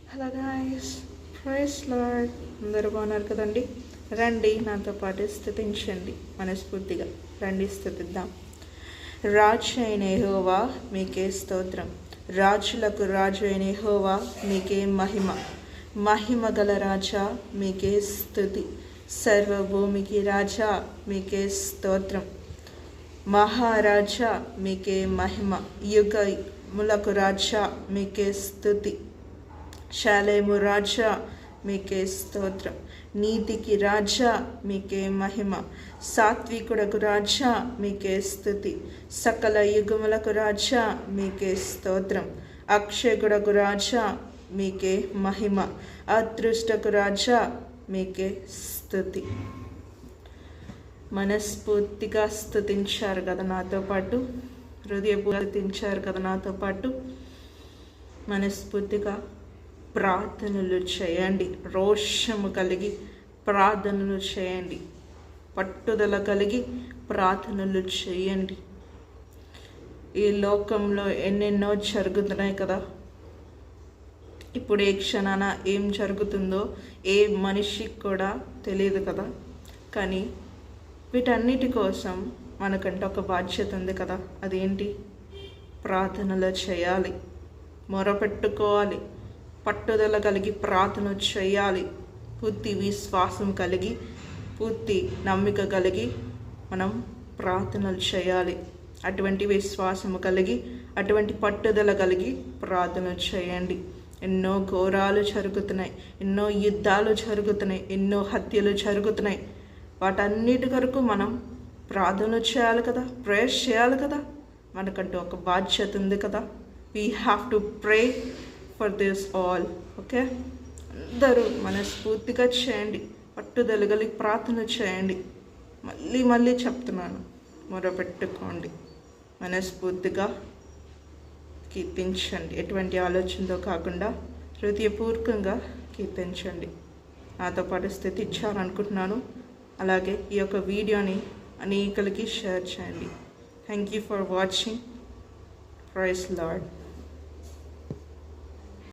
Hello guys, praise lord. అందరూ బాగున్నారు కదండి. రండి నాతో పాటు స్తుతించండి మనస్ఫూర్తిగా. రండి స్తుతిద్దాం. రాజు అయిన యెహోవా మీకే స్తోత్రం. రాజులకు రాజు అయిన యెహోవా మీకే మహిమ. మహిమ గల రాజా మీకే స్తుతి. సర్వభూమికి రాజా మీకే స్తోత్రం. మహారాజా మీకే మహిమ. యుగములకు రాజా మీకే స్తుతి. శాలేము రాజా మీకే స్తోత్రం. నీతికి రాజా మీకే మహిమ. సాత్వికుడకు రాజా మీకే స్తుతి. సకల యుగములకు రాజా మీకే స్తోత్రం. అక్షయకుడకు రాజా మీకే మహిమ. అదృష్టకు రాజా మీకే స్తుతి. మనస్ఫూర్తిగా స్తుతించారు కదా నాతో పాటు, హృదయపూర్తించారు కదా నాతో పాటు. మనస్ఫూర్తిగా ప్రార్థనలు చేయండి. రోషము కలిగి ప్రార్థనలు చేయండి. పట్టుదల కలిగి ప్రార్థనలు చేయండి. ఈ లోకంలో ఎన్నెన్నో జరుగుతున్నాయి కదా. ఇప్పుడు ఏ క్షణాన ఏం జరుగుతుందో ఏ మనిషికి కూడా తెలియదు కదా. కానీ వీటన్నిటి కోసం మనకంటే ఒక బాధ్యత ఉంది కదా. అదేంటి? ప్రార్థనలు చేయాలి, మొరపెట్టుకోవాలి, పట్టుదల కలిగి ప్రార్థన చేయాలి. పూర్తి విశ్వాసం కలిగి, పూర్తి నమ్మిక కలిగి మనం ప్రార్థనలు చేయాలి. అటువంటి విశ్వాసము కలిగి, అటువంటి పట్టుదల కలిగి ప్రార్థన చేయండి. ఎన్నో ఘోరాలు జరుగుతున్నాయి, ఎన్నో యుద్ధాలు జరుగుతున్నాయి, ఎన్నో హత్యలు జరుగుతున్నాయి. వాటన్నిటి కొరకు మనం ప్రార్థన చేయాలి కదా, ప్రేయర్ చేయాలి కదా. మనకంటూ ఒక బాధ్యత ఉంది కదా. We have to pray for this all. Okay, అందరూ మనస్ఫూర్తిగా చేయండి, పట్టుదల కలిగి ప్రార్థన చేయండి. మళ్ళీ మళ్ళీ చెప్తున్నాను, మొరపెట్టుకోండి, మనస్ఫూర్తిగా కీర్తించండి. ఎటువంటి ఆలోచనతో కాకుండా హృదయపూర్వకంగా కీర్తించండి. నాతో పాటు స్థితించాలనుకుంటున్నాను. అలాగే ఈ యొక్క వీడియోని అనేకులకి షేర్ చేయండి. Thank you for watching. Praise lord.